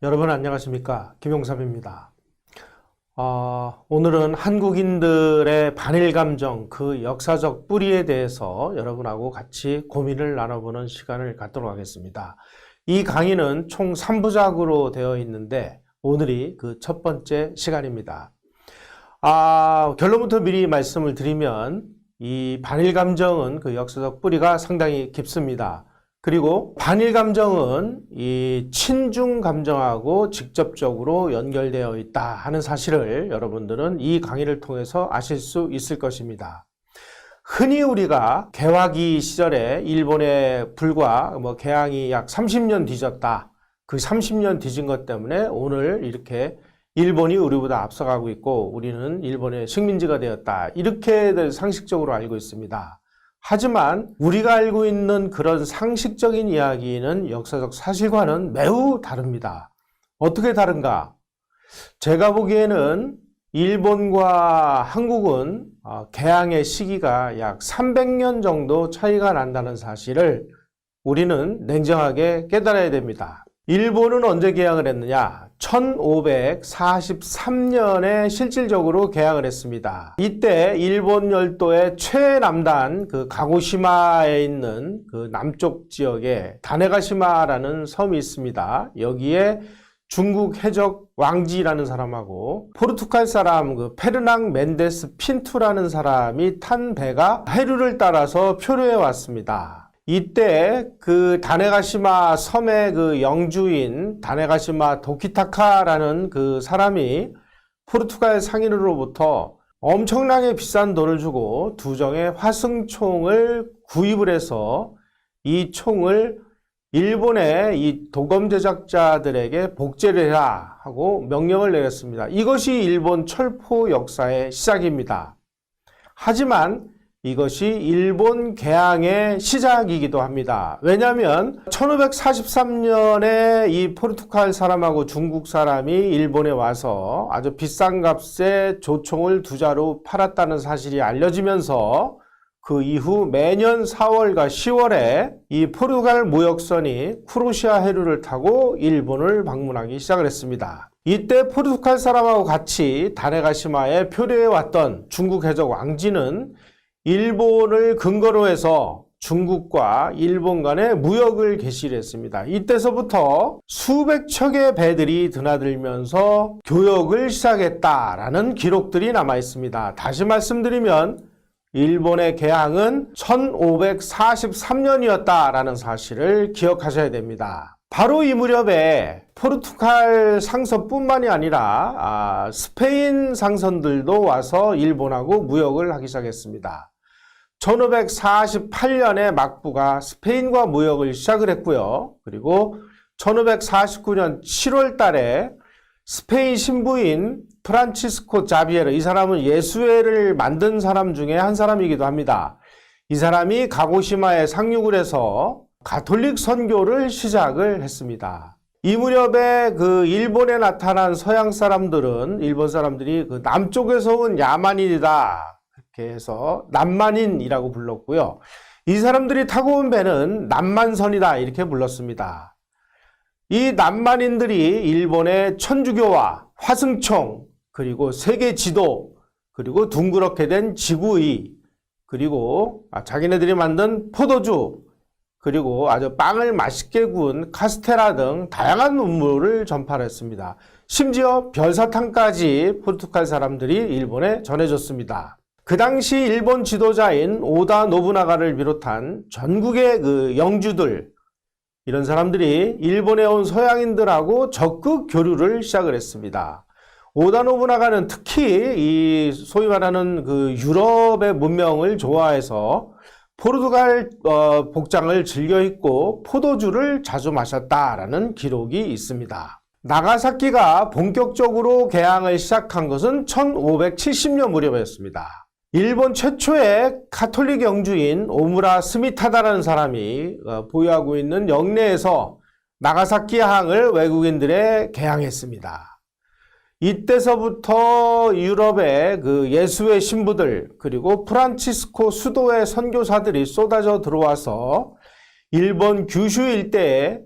여러분 안녕하십니까? 김용삼입니다. 오늘은 한국인들의 반일 감정, 그 역사적 뿌리에 대해서 여러분하고 같이 고민을 나눠보는 시간을 갖도록 하겠습니다. 이 강의는 총 3부작으로 되어 있는데 오늘이 그 첫 번째 시간입니다. 결론부터 미리 말씀을 드리면 이 반일 감정은 그 역사적 뿌리가 상당히 깊습니다. 그리고 반일 감정은 이 친중 감정하고 직접적으로 연결되어 있다 하는 사실을 여러분들은 이 강의를 통해서 아실 수 있을 것입니다. 흔히 우리가 개화기 시절에 일본에 불과 개항이 약 30년 뒤졌다. 그 30년 뒤진 것 때문에 오늘 이렇게 일본이 우리보다 앞서가고 있고 우리는 일본의 식민지가 되었다. 이렇게 상식적으로 알고 있습니다. 하지만 우리가 알고 있는 그런 상식적인 이야기는 역사적 사실과는 매우 다릅니다. 어떻게 다른가? 제가 보기에는 일본과 한국은 개항의 시기가 약 300년 정도 차이가 난다는 사실을 우리는 냉정하게 깨달아야 됩니다. 일본은 언제 개항을 했느냐? 1543년에 실질적으로 개항을 했습니다. 이때 일본 열도의 최남단 그 가고시마에 있는 그 남쪽 지역에 다네가시마라는 섬이 있습니다. 여기에 중국 해적 왕지라는 사람하고 포르투갈 사람 그 페르낭 멘데스 핀투라는 사람이 탄 배가 해류를 따라서 표류해 왔습니다. 이때 그 다네가시마 섬의 그 영주인 다네가시마 도키타카라는 그 사람이 포르투갈 상인으로부터 엄청나게 비싼 돈을 주고 두 정의 화승총을 구입을 해서 이 총을 일본의 이 도검 제작자들에게 복제를 해라 하고 명령을 내렸습니다. 이것이 일본 철포 역사의 시작입니다. 하지만 이것이 일본 개항의 시작이기도 합니다. 왜냐하면 1543년에 이 포르투갈 사람하고 중국 사람이 일본에 와서 아주 비싼 값에 조총을 두 자루 팔았다는 사실이 알려지면서 그 이후 매년 4월과 10월에 이 포르투갈 무역선이 쿠로시아 해류를 타고 일본을 방문하기 시작을 했습니다. 이때 포르투갈 사람하고 같이 다네가시마에 표류해 왔던 중국 해적 왕지는 일본을 근거로 해서 중국과 일본 간의 무역을 개시를 했습니다. 이때서부터 수백 척의 배들이 드나들면서 교역을 시작했다라는 기록들이 남아 있습니다. 다시 말씀드리면 일본의 개항은 1543년이었다라는 사실을 기억하셔야 됩니다. 바로 이 무렵에 포르투갈 상선뿐만이 아니라 스페인 상선들도 와서 일본하고 무역을 하기 시작했습니다. 1548년에 막부가 스페인과 무역을 시작을 했고요. 그리고 1549년 7월 달에 스페인 신부인 프란치스코 자비에르, 이 사람은 예수회를 만든 사람 중에 한 사람이기도 합니다. 이 사람이 가고시마에 상륙을 해서 가톨릭 선교를 시작을 했습니다. 이 무렵에 그 일본에 나타난 서양 사람들은 일본 사람들이 그 남쪽에서 온 야만인이다 이렇게 해서 남만인이라고 불렀고요. 이 사람들이 타고 온 배는 남만선이다 이렇게 불렀습니다. 이 남만인들이 일본의 천주교와 화승총 그리고 세계 지도 그리고 둥그렇게 된 지구의 그리고 자기네들이 만든 포도주 그리고 아주 빵을 맛있게 구운 카스테라 등 다양한 음료를 전파했습니다. 심지어 별사탕까지 포르투갈 사람들이 일본에 전해줬습니다. 그 당시 일본 지도자인 오다 노부나가를 비롯한 전국의 그 영주들 이런 사람들이 일본에 온 서양인들하고 적극 교류를 시작을 했습니다. 오다 노부나가는 특히 이 소위 말하는 그 유럽의 문명을 좋아해서 포르투갈 복장을 즐겨 입고 포도주를 자주 마셨다라는 기록이 있습니다. 나가사키가 본격적으로 개항을 시작한 것은 1570년 무렵이었습니다. 일본 최초의 가톨릭 영주인 오무라 스미타다라는 사람이 보유하고 있는 영내에서 나가사키 항을 외국인들에 개항했습니다. 이때서부터 유럽의 그 예수의 신부들 그리고 프란치스코 수도의 선교사들이 쏟아져 들어와서 일본 규슈 일대에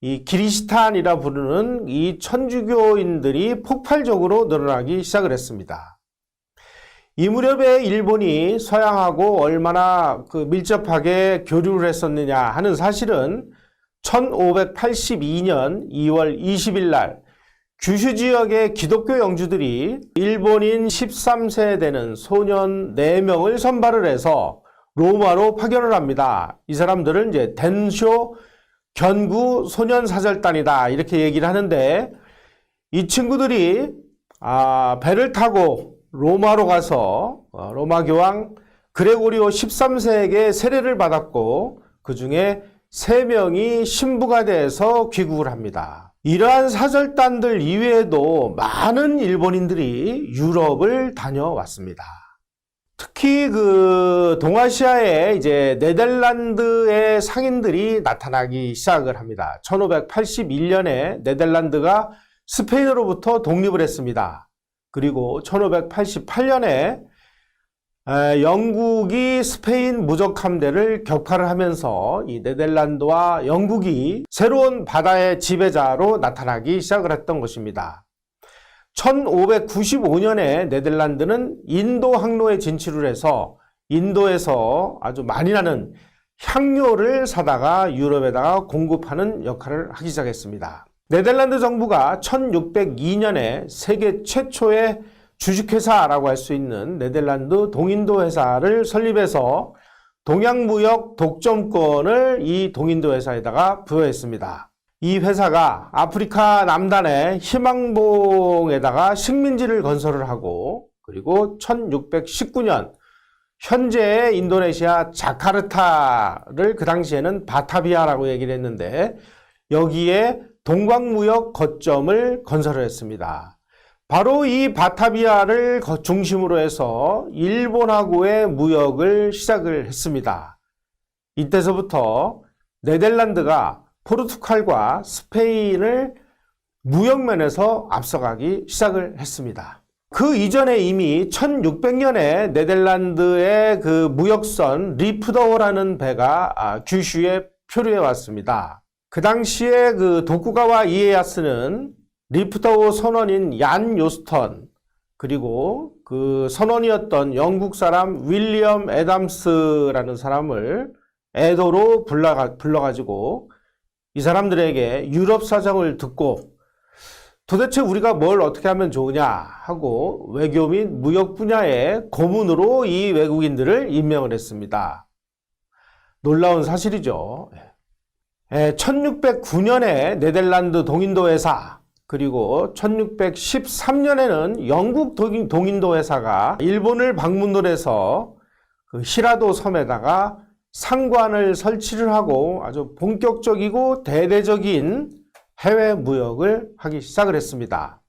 이 기리시탄이라 부르는 이 천주교인들이 폭발적으로 늘어나기 시작을 했습니다. 이 무렵에 일본이 서양하고 얼마나 밀접하게 교류를 했었느냐 하는 사실은 1582년 2월 20일 날 규슈 지역의 기독교 영주들이 일본인 13세 되는 소년 4명을 선발을 해서 로마로 파견을 합니다. 이 사람들은 이제 덴쇼 견구 소년사절단이다 이렇게 얘기를 하는데, 이 친구들이 배를 타고 로마로 가서 로마 교황 그레고리오 13세에게 세례를 받았고, 그 중에 3명이 신부가 돼서 귀국을 합니다. 이러한 사절단들 이외에도 많은 일본인들이 유럽을 다녀왔습니다. 특히 동아시아에 이제 네덜란드의 상인들이 나타나기 시작을 합니다. 1581년에 네덜란드가 스페인으로부터 독립을 했습니다. 그리고 1588년에 영국이 스페인 무적 함대를 격파를 하면서 이 네덜란드와 영국이 새로운 바다의 지배자로 나타나기 시작을 했던 것입니다. 1595년에 네덜란드는 인도 항로에 진출을 해서 인도에서 아주 많이 나는 향료를 사다가 유럽에다가 공급하는 역할을 하기 시작했습니다. 네덜란드 정부가 1602년에 세계 최초의 주식회사라고 할 수 있는 네덜란드 동인도 회사를 설립해서 동양무역 독점권을 이 동인도 회사에다가 부여했습니다. 이 회사가 아프리카 남단의 희망봉에다가 식민지를 건설을 하고, 그리고 1619년 현재의 인도네시아 자카르타를 그 당시에는 바타비아라고 얘기를 했는데, 여기에 동광무역 거점을 건설을 했습니다. 바로 이 바타비아를 중심으로 해서 일본하고의 무역을 시작을 했습니다. 이때서부터 네덜란드가 포르투갈과 스페인을 무역면에서 앞서가기 시작을 했습니다. 그 이전에 이미 1600년에 네덜란드의 무역선 리프더호라는 배가 규슈에 표류해 왔습니다. 그 당시에 도쿠가와 이에야스는 리프더호 선원인 얀 요스턴, 그리고 그 선원이었던 영국 사람 윌리엄 애담스라는 사람을 에도로 불러가지고 이 사람들에게 유럽 사정을 듣고 도대체 우리가 뭘 어떻게 하면 좋으냐 하고 외교 및 무역 분야의 고문으로 이 외국인들을 임명을 했습니다. 놀라운 사실이죠. 1609년에 네덜란드 동인도 회사, 그리고 1613년에는 영국 동인도 회사가 일본을 방문을 해서 히라도 섬에다가 상관을 설치를 하고 아주 본격적이고 대대적인 해외 무역을 하기 시작을 했습니다.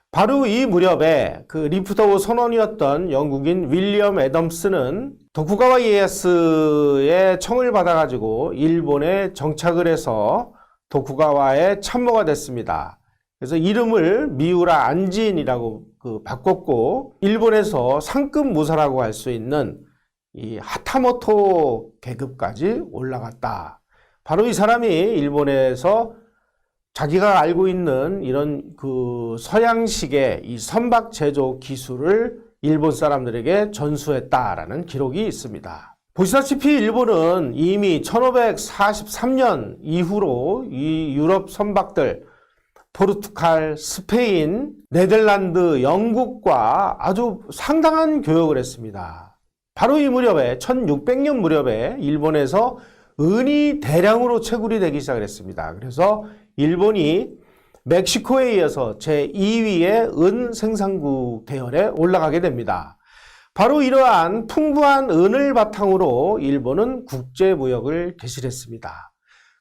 바로 이 무렵에 리프더호 선원이었던 영국인 윌리엄 애덤스는 도쿠가와 이에야스의 청을 받아가지고 일본에 정착을 해서 도쿠가와의 참모가 됐습니다. 그래서 이름을 미우라 안진이라고 바꿨고, 일본에서 상급 무사라고 할 수 있는 이 하타모토 계급까지 올라갔다. 바로 이 사람이 일본에서 자기가 알고 있는 이런 서양식의 이 선박 제조 기술을 일본 사람들에게 전수했다라는 기록이 있습니다. 보시다시피 일본은 이미 1543년 이후로 이 유럽 선박들, 포르투갈, 스페인, 네덜란드, 영국과 아주 상당한 교역을 했습니다. 바로 이 무렵에 1600년 무렵에 일본에서 은이 대량으로 채굴이 되기 시작을 했습니다. 그래서 일본이 멕시코에 이어서 제2위의 은 생산국 대열에 올라가게 됩니다. 바로 이러한 풍부한 은을 바탕으로 일본은 국제무역을 개시했습니다.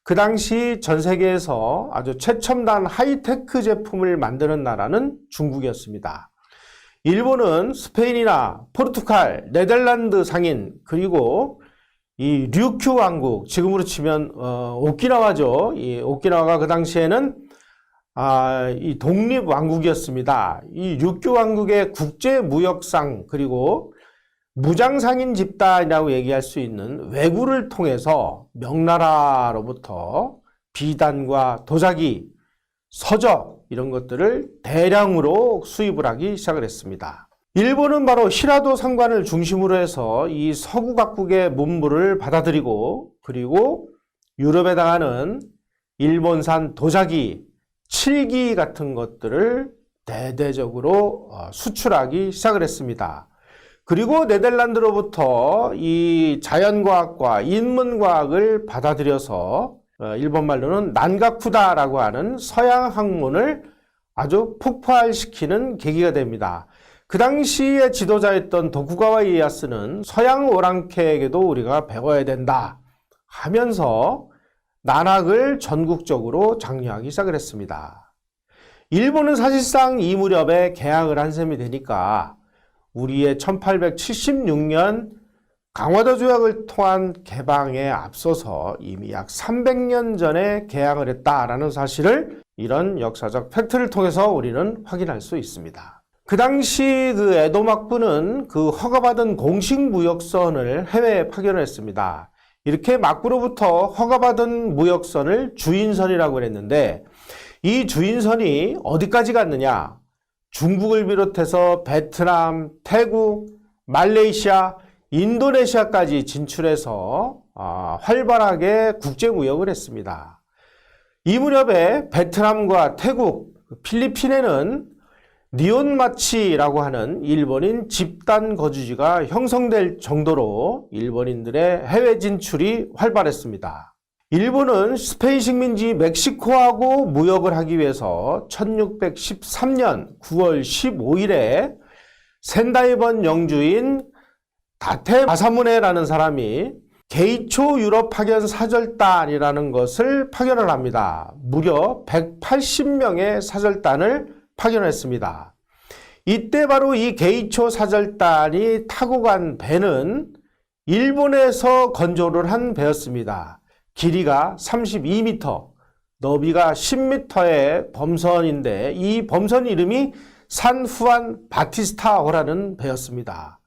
그 당시 전 세계에서 아주 최첨단 하이테크 제품을 만드는 나라는 중국이었습니다. 일본은 스페인이나 포르투갈, 네덜란드 상인, 그리고 이 류큐 왕국, 지금으로 치면 오키나와죠. 이 오키나와가 그 당시에는 이 독립 왕국이었습니다. 이 류큐 왕국의 국제 무역상, 그리고 무장상인 집단이라고 얘기할 수 있는 왜구를 통해서 명나라로부터 비단과 도자기, 서적 이런 것들을 대량으로 수입을 하기 시작을 했습니다. 일본은 바로 히라도 상관을 중심으로 해서 이 서구 각국의 문물을 받아들이고 그리고 유럽에 당하는 일본산 도자기, 칠기 같은 것들을 대대적으로 수출하기 시작을 했습니다. 그리고 네덜란드로부터 이 자연과학과 인문과학을 받아들여서 일본 말로는 난가쿠다라고 하는 서양 학문을 아주 폭발시키는 계기가 됩니다. 그 당시의 지도자였던 도쿠가와 이에야스는 서양 오랑캐에게도 우리가 배워야 된다 하면서 난학을 전국적으로 장려하기 시작을 했습니다. 일본은 사실상 이 무렵에 개항을 한 셈이 되니까 우리의 1876년 강화도 조약을 통한 개방에 앞서서 이미 약 300년 전에 개항을 했다라는 사실을 이런 역사적 팩트를 통해서 우리는 확인할 수 있습니다. 그 당시 그 에도 막부는 그 허가받은 공식 무역선을 해외에 파견을 했습니다. 이렇게 막부로부터 허가받은 무역선을 주인선이라고 했는데 이 주인선이 어디까지 갔느냐? 중국을 비롯해서 베트남, 태국, 말레이시아, 인도네시아까지 진출해서 활발하게 국제무역을 했습니다. 이 무렵에 베트남과 태국, 필리핀에는 니온마치라고 하는 일본인 집단 거주지가 형성될 정도로 일본인들의 해외 진출이 활발했습니다. 일본은 스페인 식민지 멕시코하고 무역을 하기 위해서 1613년 9월 15일에 센다이번 영주인 다테 마사무네라는 사람이 게이초 유럽 파견 사절단이라는 것을 파견을 합니다. 무려 180명의 사절단을 파견했습니다. 이때 바로 이 게이초 사절단이 타고 간 배는 일본에서 건조를 한 배였습니다. 길이가 32m, 너비가 10m의 범선인데 이 범선 이름이 산후안 바티스타호라는 배였습니다.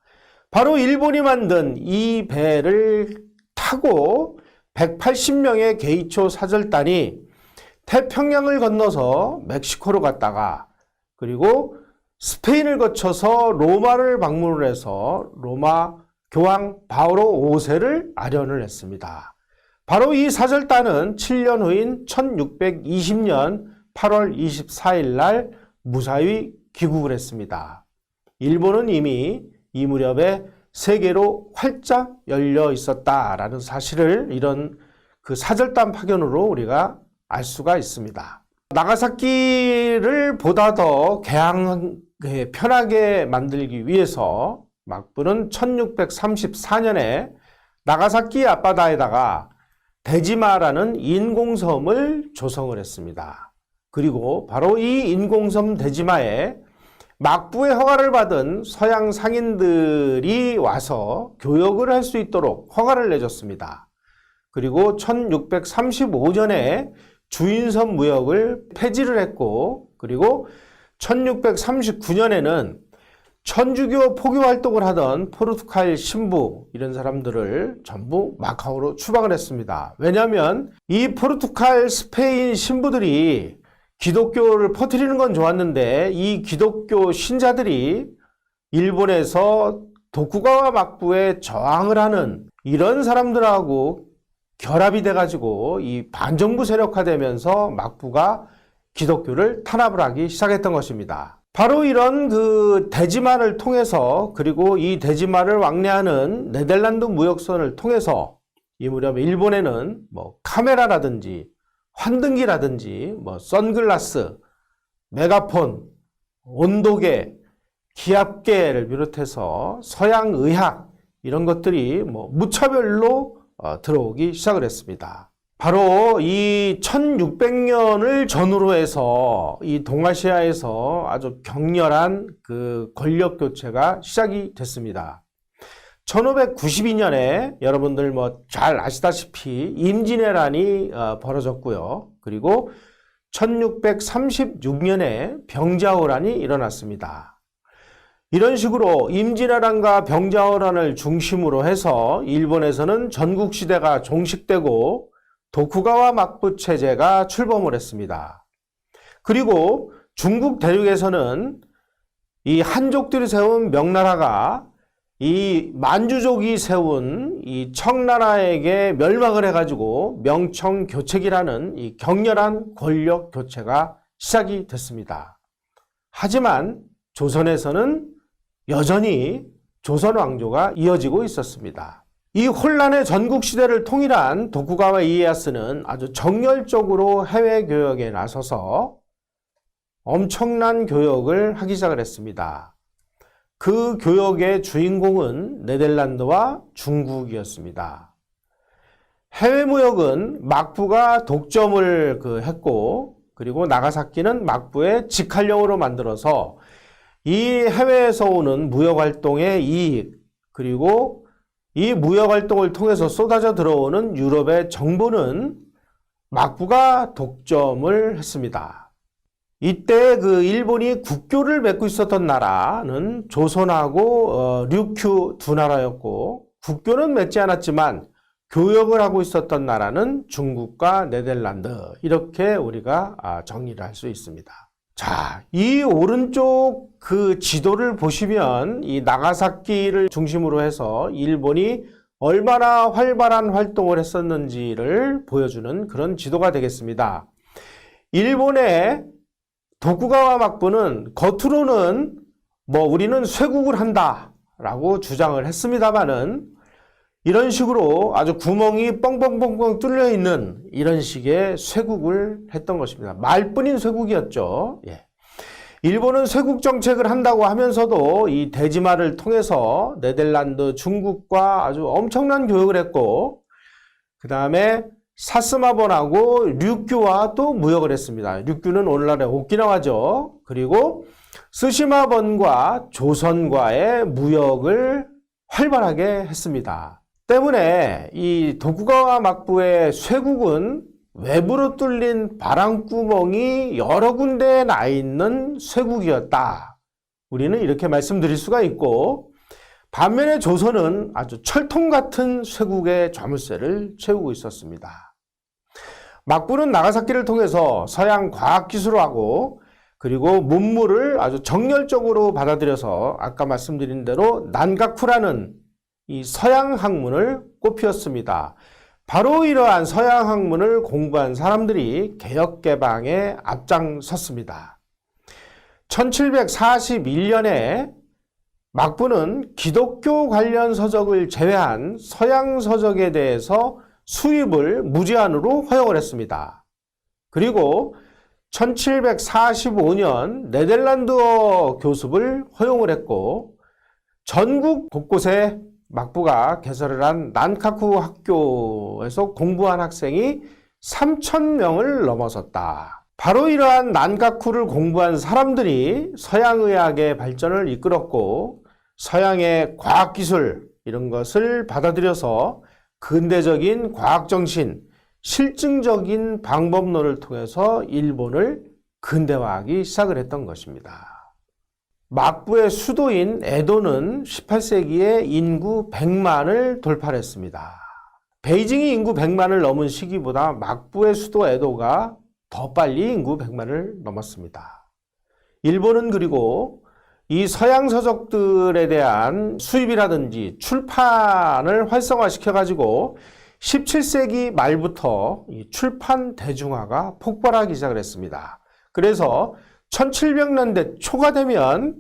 바로 일본이 만든 이 배를 타고 180명의 게이초 사절단이 태평양을 건너서 멕시코로 갔다가 그리고 스페인을 거쳐서 로마를 방문을 해서 로마 교황 바오로 5세를 아련을 했습니다. 바로 이 사절단은 7년 후인 1620년 8월 24일 날 무사히 귀국을 했습니다. 일본은 이미 이 무렵에 세계로 활짝 열려 있었다라는 사실을 이런 그 사절단 파견으로 우리가 알 수가 있습니다. 나가사키를 보다 더 개항에 편하게 만들기 위해서 막부는 1634년에 나가사키 앞바다에다가 데지마라는 인공섬을 조성을 했습니다. 그리고 바로 이 인공섬 데지마에 막부의 허가를 받은 서양 상인들이 와서 교역을 할 수 있도록 허가를 내줬습니다. 그리고 1635년에 주인섬 무역을 폐지를 했고 그리고 1639년에는 천주교 포교 활동을 하던 포르투갈 신부 이런 사람들을 전부 마카오로 추방을 했습니다. 왜냐하면 이 포르투갈 스페인 신부들이 기독교를 퍼뜨리는 건 좋았는데 이 기독교 신자들이 일본에서 도쿠가와 막부에 저항을 하는 이런 사람들하고 결합이 돼가지고 이 반정부 세력화되면서 막부가 기독교를 탄압을 하기 시작했던 것입니다. 바로 이런 그 데지마를 통해서 그리고 이 데지마를 왕래하는 네덜란드 무역선을 통해서 이 무렵에 일본에는 뭐 카메라라든지 환등기라든지 뭐 선글라스, 메가폰, 온도계, 기압계를 비롯해서 서양 의학 이런 것들이 뭐 무차별로 들어오기 시작을 했습니다. 바로 이 1600년을 전후로 해서 이 동아시아에서 아주 격렬한 그 권력 교체가 시작이 됐습니다. 1592년에 여러분들 뭐 잘 아시다시피 임진왜란이 벌어졌고요. 그리고 1636년에 병자호란이 일어났습니다. 이런 식으로 임진왜란과 병자호란을 중심으로 해서 일본에서는 전국시대가 종식되고 도쿠가와 막부 체제가 출범을 했습니다. 그리고 중국 대륙에서는 이 한족들이 세운 명나라가 이 만주족이 세운 이 청나라에게 멸망을 해가지고 명청교책이라는 이 격렬한 권력 교체가 시작이 됐습니다. 하지만 조선에서는 여전히 조선 왕조가 이어지고 있었습니다. 이 혼란의 전국 시대를 통일한 도쿠가와 이에야스는 아주 정열적으로 해외 교역에 나서서 엄청난 교역을 하기 시작을 했습니다. 그 교역의 주인공은 네덜란드와 중국이었습니다. 해외 무역은 막부가 독점을 했고, 그리고 나가사키는 막부의 직할령으로 만들어서 이 해외에서 오는 무역 활동의 이익, 그리고 이 무역 활동을 통해서 쏟아져 들어오는 유럽의 정보는 막부가 독점을 했습니다. 이때 일본이 국교를 맺고 있었던 나라는 조선하고 류큐 두 나라였고, 국교는 맺지 않았지만 교역을 하고 있었던 나라는 중국과 네덜란드, 이렇게 우리가 정리를 할 수 있습니다. 자, 이 오른쪽 지도를 보시면 이 나가사키를 중심으로 해서 일본이 얼마나 활발한 활동을 했었는지를 보여주는 그런 지도가 되겠습니다. 일본의 도쿠가와 막부는 겉으로는 우리는 쇄국을 한다라고 주장을 했습니다만은 이런 식으로 아주 구멍이 뻥뻥뻥뻥 뚫려 있는 이런 식의 쇄국을 했던 것입니다. 말뿐인 쇄국이었죠. 예. 일본은 쇄국 정책을 한다고 하면서도 이 대지마를 통해서 네덜란드, 중국과 아주 엄청난 교역을 했고, 그 다음에 사스마본하고 류큐와 또 무역을 했습니다. 류큐는 오늘날의 오키나와죠. 그리고 스시마본과 조선과의 무역을 활발하게 했습니다. 때문에 이 도쿠가와 막부의 쇄국은 외부로 뚫린 바람구멍이 여러 군데에 나 있는 쇄국이었다. 우리는 이렇게 말씀드릴 수가 있고, 반면에 조선은 아주 철통 같은 쇄국의 자물쇠를 채우고 있었습니다. 막부는 나가사키를 통해서 서양 과학기술하고 그리고 문물을 아주 정열적으로 받아들여서 아까 말씀드린 대로 난가쿠라는 이 서양 학문을 꽃피웠습니다. 바로 이러한 서양 학문을 공부한 사람들이 개혁개방에 앞장섰습니다. 1741년에 막부는 기독교 관련 서적을 제외한 서양 서적에 대해서 수입을 무제한으로 허용을 했습니다. 그리고 1745년 네덜란드어 교습을 허용을 했고, 전국 곳곳에 막부가 개설을 한 난카쿠 학교에서 공부한 학생이 3,000명을 넘어섰다. 바로 이러한 난카쿠를 공부한 사람들이 서양의학의 발전을 이끌었고, 서양의 과학기술 이런 것을 받아들여서 근대적인 과학정신, 실증적인 방법론을 통해서 일본을 근대화하기 시작을 했던 것입니다. 막부의 수도인 에도는 18세기에 인구 100만을 돌파했습니다. 베이징이 인구 100만을 넘은 시기보다 막부의 수도 에도가 더 빨리 인구 100만을 넘었습니다. 일본은 그리고 이 서양 서적들에 대한 수입이라든지 출판을 활성화시켜가지고 17세기 말부터 이 출판 대중화가 폭발하기 시작을 했습니다. 그래서 1700년대 초가 되면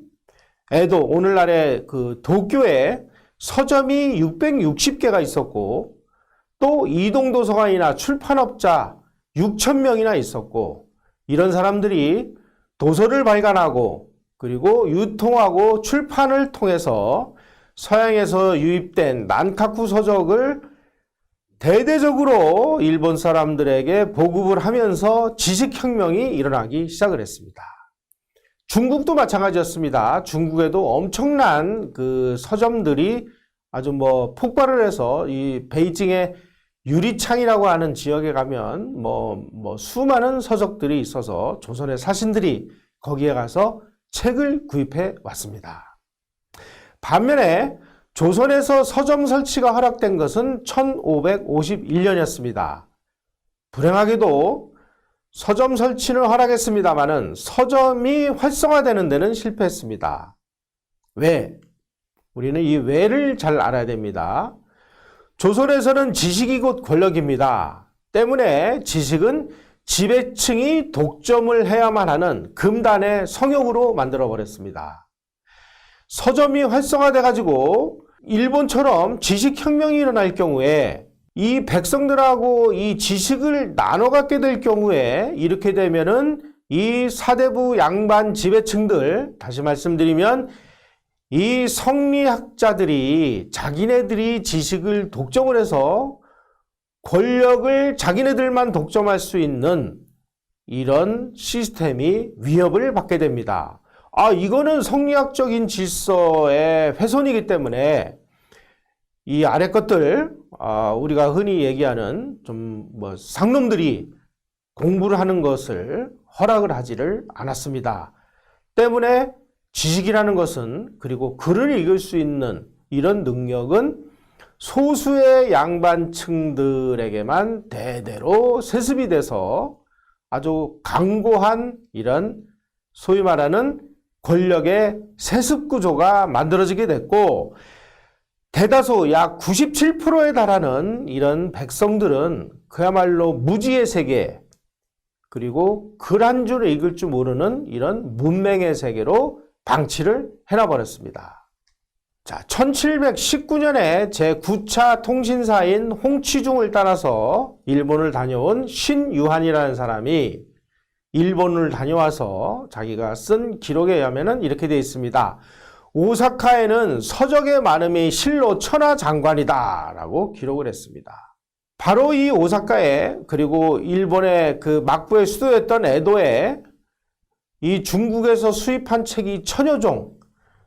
에도, 오늘날의 도쿄에 서점이 660개가 있었고, 또 이동도서관이나 출판업자 6,000명이나 있었고, 이런 사람들이 도서를 발간하고 그리고 유통하고 출판을 통해서 서양에서 유입된 난카쿠 서적을 대대적으로 일본 사람들에게 보급을 하면서 지식혁명이 일어나기 시작을 했습니다. 중국도 마찬가지였습니다. 중국에도 엄청난 서점들이 아주 폭발을 해서 이 베이징의 유리창이라고 하는 지역에 가면 수많은 서적들이 있어서 조선의 사신들이 거기에 가서 책을 구입해 왔습니다. 반면에 조선에서 서점 설치가 허락된 것은 1551년이었습니다. 불행하게도 서점 설치는 허락했습니다마는 서점이 활성화되는 데는 실패했습니다. 왜? 우리는 이 왜를 잘 알아야 됩니다. 조선에서는 지식이 곧 권력입니다. 때문에 지식은 지배층이 독점을 해야만 하는 금단의 성역으로 만들어버렸습니다. 서점이 활성화돼가지고 일본처럼 지식혁명이 일어날 경우에 이 백성들하고 이 지식을 나눠 갖게 될 경우에 이렇게 되면은 이 사대부 양반 지배층들, 다시 말씀드리면 이 성리학자들이 자기네들이 지식을 독점을 해서 권력을 자기네들만 독점할 수 있는 이런 시스템이 위협을 받게 됩니다. 이거는 성리학적인 질서의 훼손이기 때문에 이 아래 것들, 우리가 흔히 얘기하는 상놈들이 공부를 하는 것을 허락을 하지를 않았습니다. 때문에 지식이라는 것은, 그리고 글을 읽을 수 있는 이런 능력은 소수의 양반층들에게만 대대로 세습이 돼서 아주 강고한 이런 소위 말하는 권력의 세습 구조가 만들어지게 됐고, 대다수 약 97%에 달하는 이런 백성들은 그야말로 무지의 세계, 그리고 글 한 줄 읽을 줄 모르는 이런 문맹의 세계로 방치를 해놔버렸습니다. 자, 1719년에 제9차 통신사인 홍치중을 따라서 일본을 다녀온 신유한이라는 사람이 일본을 다녀와서 자기가 쓴 기록에 의하면 이렇게 되어 있습니다. 오사카에는 서적의 많음이 실로 천하장관이다 라고 기록을 했습니다. 바로 이 오사카에, 그리고 일본의 그 막부의 수도였던 에도에 이 중국에서 수입한 책이 1000여 종,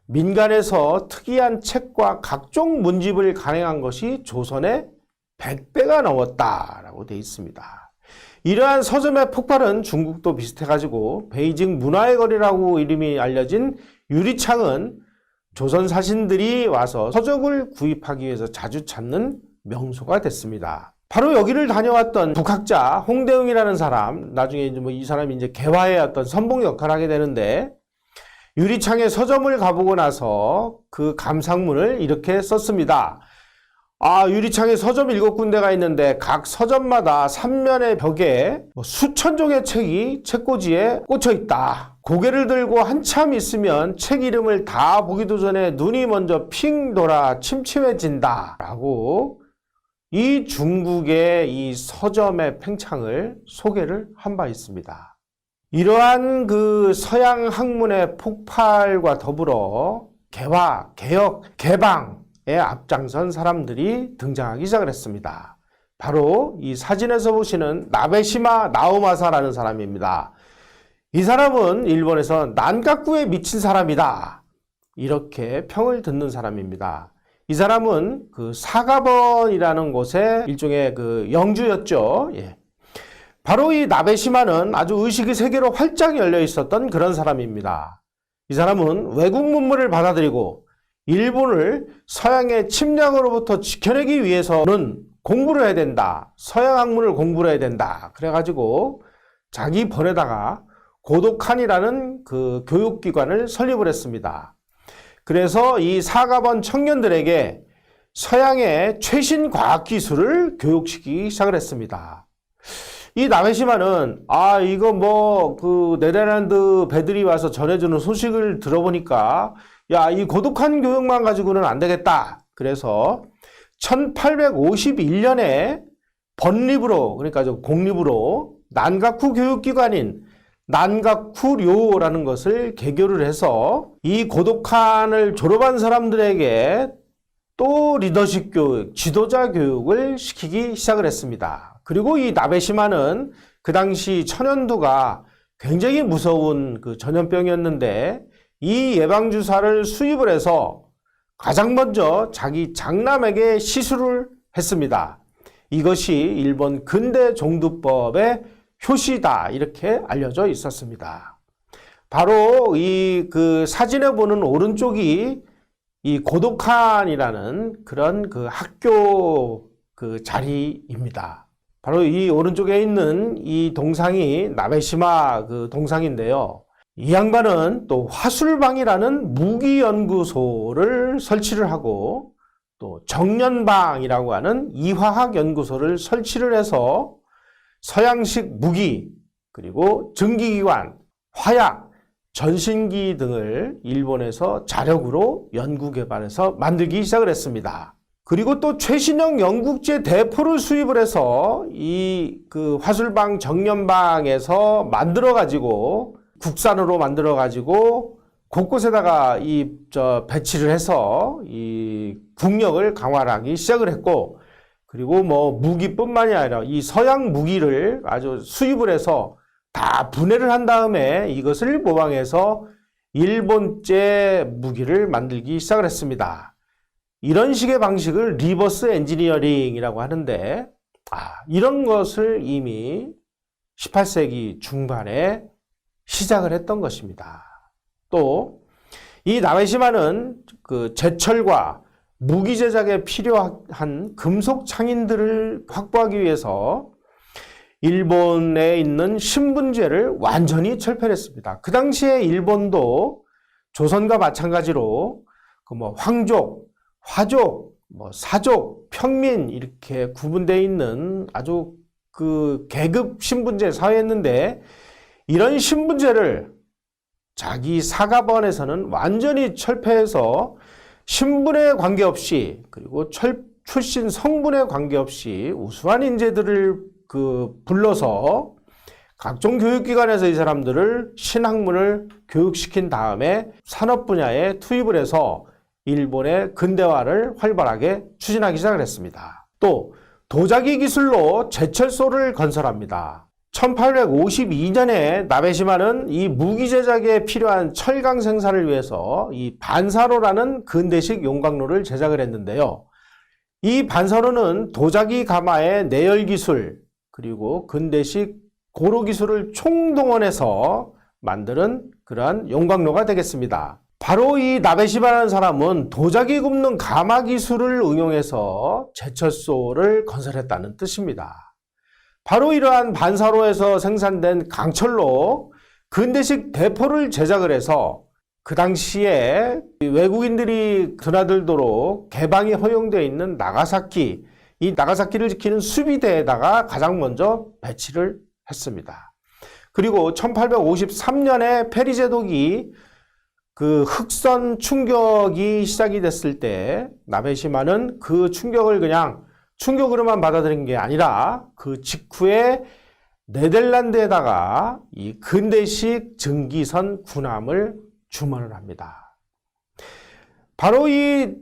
민간에서 특이한 책과 각종 문집을 간행한 것이 조선의 100배가 넘었다라고 되어 있습니다. 이러한 서점의 폭발은 중국도 비슷해가지고 베이징 문화의 거리라고 이름이 알려진 유리창은 조선 사신들이 와서 서적을 구입하기 위해서 자주 찾는 명소가 됐습니다. 바로 여기를 다녀왔던 북학자 홍대웅이라는 사람, 나중에 이 사람이 개화의 어떤 선봉 역할을 하게 되는데, 유리창에 서점을 가보고 나서 그 감상문을 이렇게 썼습니다. 유리창에 서점 7군데가 있는데 각 서점마다 3면의 벽에 수천 종의 책이 책꽂이에 꽂혀 있다. 고개를 들고 한참 있으면 책 이름을 다 보기도 전에 눈이 먼저 핑 돌아 침침해진다 라고 이 중국의 이 서점의 팽창을 소개를 한 바 있습니다. 이러한 그 서양 학문의 폭발과 더불어 개화, 개혁, 개방에 앞장선 사람들이 등장하기 시작을 했습니다. 바로 이 사진에서 보시는 나베시마 나오마사라는 사람입니다. 이 사람은 일본에서 난가쿠에 미친 사람이다, 이렇게 평을 듣는 사람입니다. 이 사람은 그 사가번이라는 곳의 일종의 그 영주였죠. 바로 이 나베시마는 아주 의식의 세계로 활짝 열려 있었던 그런 사람입니다. 이 사람은 외국 문물을 받아들이고 일본을 서양의 침략으로부터 지켜내기 위해서는 공부를 해야 된다. 서양 학문을 공부를 해야 된다. 그래가지고 자기 번에다가 고독한이라는 그 교육기관을 설립을 했습니다. 그래서 이 사가번 청년들에게 서양의 최신 과학기술을 교육시키기 시작을 했습니다. 이 나베시마는 이거 그 네덜란드 배들이 와서 전해주는 소식을 들어보니까 이 고독한 교육만 가지고는 안 되겠다. 그래서 1851년에 번립으로, 그러니까 공립으로 난가쿠 교육기관인 난가쿠료라는 것을 개교를 해서 이 고독한을 졸업한 사람들에게 또 리더십 교육, 지도자 교육을 시키기 시작을 했습니다. 그리고 이 나베시마는 그 당시 천연두가 굉장히 무서운 그 전염병이었는데 이 예방주사를 수입을 해서 가장 먼저 자기 장남에게 시술을 했습니다. 이것이 일본 근대 종두법의 효시다, 이렇게 알려져 있었습니다. 바로 이 그 사진에 보는 오른쪽이 이 고독한이라는 그런 그 학교 그 자리입니다. 바로 이 오른쪽에 있는 이 동상이 나베시마 그 동상인데요. 이 양반은 또 화술방이라는 무기연구소를 설치를 하고 또 정련방이라고 하는 이화학연구소를 설치를 해서 서양식 무기, 그리고 증기기관, 화약, 전신기 등을 일본에서 자력으로 연구 개발해서 만들기 시작을 했습니다. 그리고 또 최신형 영국제 대포를 수입을 해서 이 그 화술방 정련방에서 만들어 가지고 국산으로 만들어 가지고 곳곳에다가 배치를 해서 이 국력을 강화하기 시작을 했고, 그리고 뭐 무기뿐만이 아니라 이 서양 무기를 아주 수입을 해서 다 분해를 한 다음에 이것을 모방해서 일본제 무기를 만들기 시작을 했습니다. 이런 식의 방식을 리버스 엔지니어링이라고 하는데, 이런 것을 이미 18세기 중반에 시작을 했던 것입니다. 또 이 나베시마는 그 제철과 무기 제작에 필요한 금속 창인들을 확보하기 위해서 일본에 있는 신분제를 완전히 철폐했습니다. 그 당시에 일본도 조선과 마찬가지로 그 뭐 황족, 화족, 뭐 사족, 평민 이렇게 구분되어 있는 아주 그 계급 신분제 사회였는데, 이런 신분제를 자기 사가번에서는 완전히 철폐해서 신분에 관계없이, 그리고 출신 성분에 관계없이 우수한 인재들을 불러서 각종 교육기관에서 이 사람들을 신학문을 교육시킨 다음에 산업 분야에 투입을 해서 일본의 근대화를 활발하게 추진하기 시작을 했습니다. 또 도자기 기술로 제철소를 건설합니다. 1852년에 나베시마는 이 무기 제작에 필요한 철강 생산을 위해서 이 반사로라는 근대식 용광로를 제작을 했는데요. 이 반사로는 도자기 가마의 내열 기술, 그리고 근대식 고로 기술을 총동원해서 만드는 그러한 용광로가 되겠습니다. 바로 이 나베시마라는 사람은 도자기 굽는 가마 기술을 응용해서 제철소를 건설했다는 뜻입니다. 바로 이러한 반사로에서 생산된 강철로 근대식 대포를 제작을 해서 그 당시에 외국인들이 드나들도록 개방이 허용되어 있는 나가사키, 이 나가사키를 지키는 수비대에다가 가장 먼저 배치를 했습니다. 그리고 1853년에 페리 제독이 그 흑선 충격이 시작이 됐을 때 나베시마는 그 충격을 그냥 충격으로만 받아들인 게 아니라 그 직후에 네덜란드에다가 이 근대식 증기선 군함을 주문을 합니다. 바로 이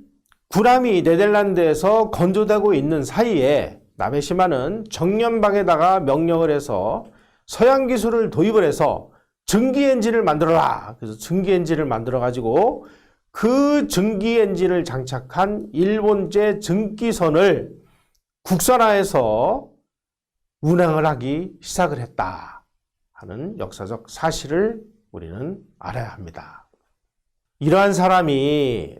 군함이 네덜란드에서 건조되고 있는 사이에 나베시마는 정련방에다가 명령을 해서 서양 기술을 도입을 해서 증기 엔진을 만들어라. 그래서 증기 엔진을 만들어 가지고 그 증기 엔진을 장착한 일본제 증기선을 국산화해서 운항을 하기 시작을 했다 하는 역사적 사실을 우리는 알아야 합니다. 이러한 사람이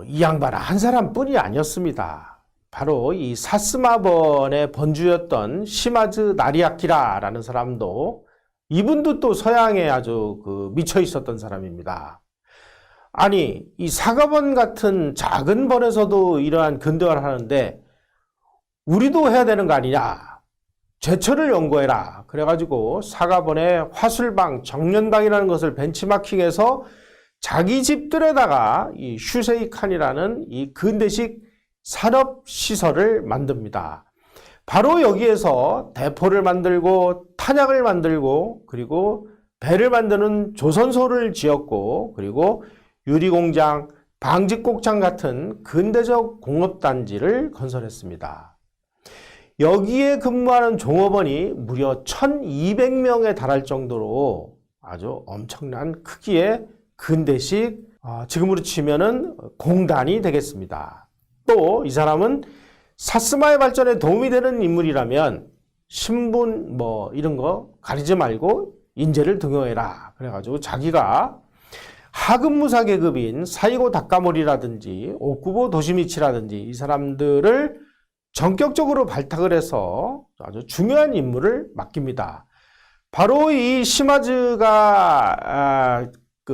이 양반 한 사람뿐이 아니었습니다. 바로 이 사스마번의 번주였던 시마즈 나리아키라라는 사람도, 이분도 또 서양에 아주 미쳐 있었던 사람입니다. 아니, 이 사가번 같은 작은 번에서도 이러한 근대화를 하는데 우리도 해야 되는 거 아니냐? 제철을 연구해라. 그래가지고 사가번의 화술방, 정련방이라는 것을 벤치마킹해서 자기 집들에다가 이 슈세이칸이라는 이 근대식 산업시설을 만듭니다. 바로 여기에서 대포를 만들고 탄약을 만들고, 그리고 배를 만드는 조선소를 지었고, 그리고 유리공장, 방직곡장 같은 근대적 공업단지를 건설했습니다. 여기에 근무하는 종업원이 무려 1200명에 달할 정도로 아주 엄청난 크기의 근대식, 지금으로 치면은 공단이 되겠습니다. 또 이 사람은 사스마의 발전에 도움이 되는 인물이라면 신분 이런 거 가리지 말고 인재를 등용해라. 그래가지고 자기가 하급무사 계급인 사이고 다카모리라든지 오쿠보 도시미치라든지 이 사람들을 전격적으로 발탁을 해서 아주 중요한 임무를 맡깁니다. 바로 이 시마즈가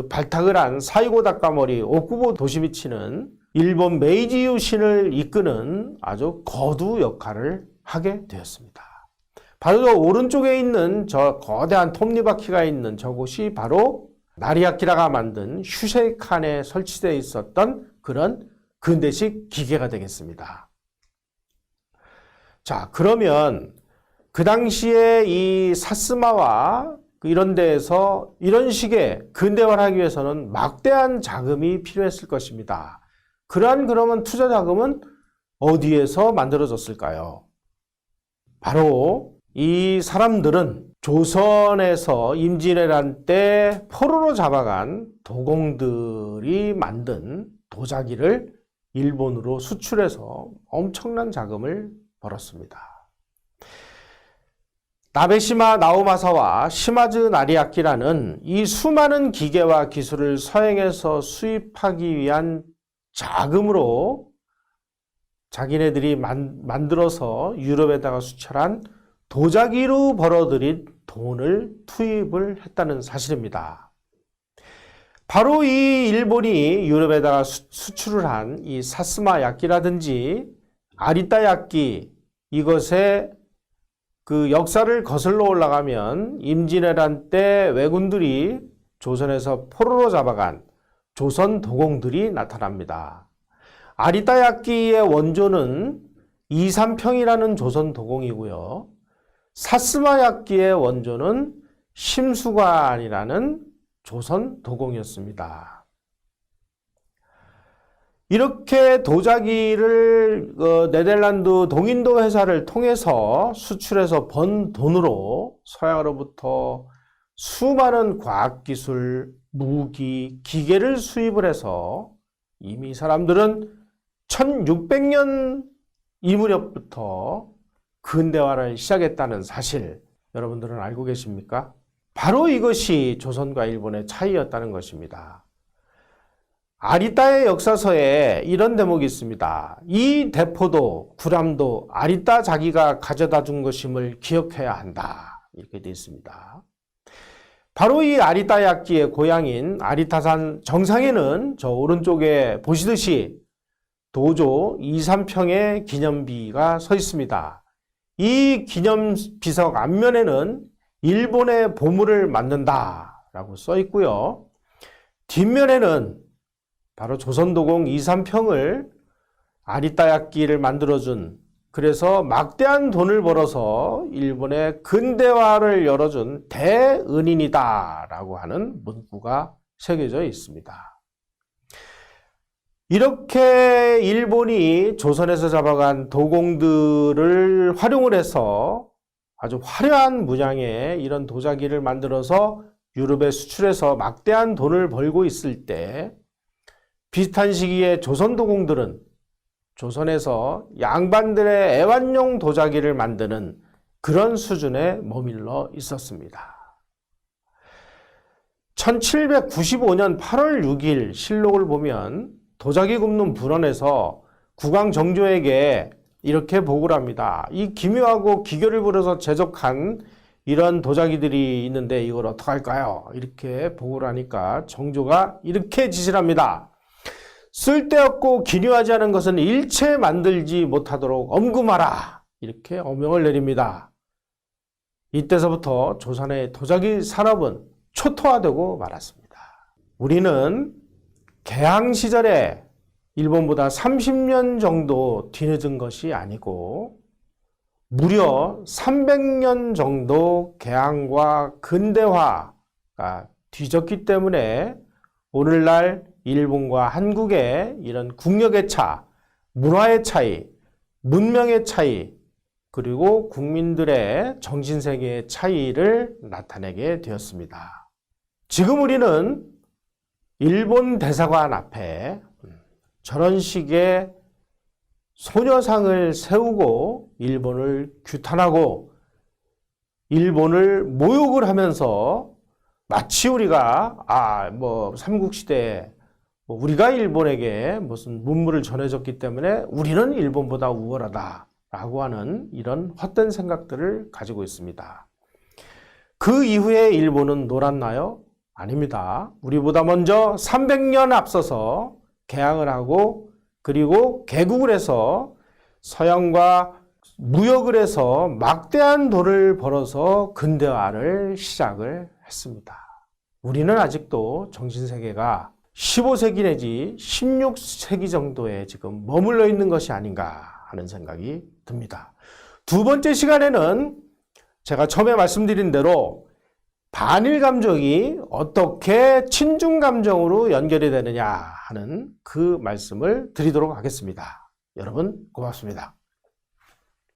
발탁을 한 사이고 다카모리 오쿠보 도시미치는 일본 메이지 유신을 이끄는 아주 거두 역할을 하게 되었습니다. 바로 저 오른쪽에 있는 저 거대한 톱니바퀴가 있는 저곳이 바로 나리아키라가 만든 휴세칸에 설치되어 있었던 그런 근대식 기계가 되겠습니다. 자, 그러면 그 당시에 이 사스마와 이런 데에서 이런 식의 근대화를 하기 위해서는 막대한 자금이 필요했을 것입니다. 그러면 투자 자금은 어디에서 만들어졌을까요? 바로 이 사람들은 조선에서 임진왜란 때 포로로 잡아간 도공들이 만든 도자기를 일본으로 수출해서 엄청난 자금을 벌었습니다. 나베시마 나오마사와 시마즈 나리아키라는 이 수많은 기계와 기술을 서행해서 수입하기 위한 자금으로 자기네들이 만들어서 유럽에다가 수출한 도자기로 벌어들인 돈을 투입을 했다는 사실입니다. 바로 이 일본이 유럽에다가 수출을 한 이 사스마 야끼라든지 아리타 야끼, 이것의 그 역사를 거슬러 올라가면 임진왜란 때 왜군들이 조선에서 포로로 잡아간 조선 도공들이 나타납니다. 아리타 야끼의 원조는 이삼평이라는 조선 도공이고요. 사스마 야끼의 원조는 심수관이라는 조선 도공이었습니다. 이렇게 도자기를 네덜란드 동인도 회사를 통해서 수출해서 번 돈으로 서양으로부터 수많은 과학기술, 무기, 기계를 수입을 해서 이미 사람들은 1600년 이 무렵부터 근대화를 시작했다는 사실 여러분들은 알고 계십니까? 바로 이것이 조선과 일본의 차이였다는 것입니다. 아리따의 역사서에 이런 대목이 있습니다. 이 대포도 구람도 아리따 자기가 가져다 준 것임을 기억해야 한다. 이렇게 되어 있습니다. 바로 이 아리따 야끼의 고향인 아리타산 정상에는 저 오른쪽에 보시듯이 도조 2~3평의 기념비가 서 있습니다. 이 기념비석 앞면에는 일본의 보물을 만든다 라고 써 있고요. 뒷면에는 바로 조선도공 2~3평을 아리따 야끼를 만들어준, 그래서 막대한 돈을 벌어서 일본의 근대화를 열어준 대은인이다 라고 하는 문구가 새겨져 있습니다. 이렇게 일본이 조선에서 잡아간 도공들을 활용을 해서 아주 화려한 문양의 이런 도자기를 만들어서 유럽에 수출해서 막대한 돈을 벌고 있을 때 비슷한 시기에 조선 도공들은 조선에서 양반들의 애완용 도자기를 만드는 그런 수준에 머밀러 있었습니다. 1795년 8월 6일 실록을 보면 도자기 굽는 분원에서 국왕정조에게 이렇게 보고를 합니다. 이 기묘하고 기교를 부려서 제작한 이런 도자기들이 있는데 이걸 어떡할까요? 이렇게 보고를 하니까 정조가 이렇게 지시를 합니다. 쓸데없고 기묘하지 않은 것은 일체 만들지 못하도록 엄금하라. 이렇게 어명을 내립니다. 이때서부터 조선의 도자기 산업은 초토화되고 말았습니다. 우리는 개항 시절에 일본보다 30년 정도 뒤늦은 것이 아니고 무려 300년 정도 개항과 근대화가 뒤졌기 때문에 오늘날 일본과 한국의 이런 국력의 차, 문화의 차이, 문명의 차이, 그리고 국민들의 정신세계의 차이를 나타내게 되었습니다. 지금 우리는 일본 대사관 앞에 저런 식의 소녀상을 세우고 일본을 규탄하고 일본을 모욕을 하면서 마치 우리가 삼국시대에 우리가 일본에게 무슨 문물을 전해줬기 때문에 우리는 일본보다 우월하다. 라고 하는 이런 헛된 생각들을 가지고 있습니다. 그 이후에 일본은 놀았나요? 아닙니다. 우리보다 먼저 300년 앞서서 개항을 하고 그리고 개국을 해서 서양과 무역을 해서 막대한 돈을 벌어서 근대화를 시작을 했습니다. 우리는 아직도 정신세계가 15세기 내지 16세기 정도에 지금 머물러 있는 것이 아닌가 하는 생각이 듭니다. 두 번째 시간에는 제가 처음에 말씀드린 대로 반일 감정이 어떻게 친중 감정으로 연결이 되느냐 하는 그 말씀을 드리도록 하겠습니다. 여러분 고맙습니다.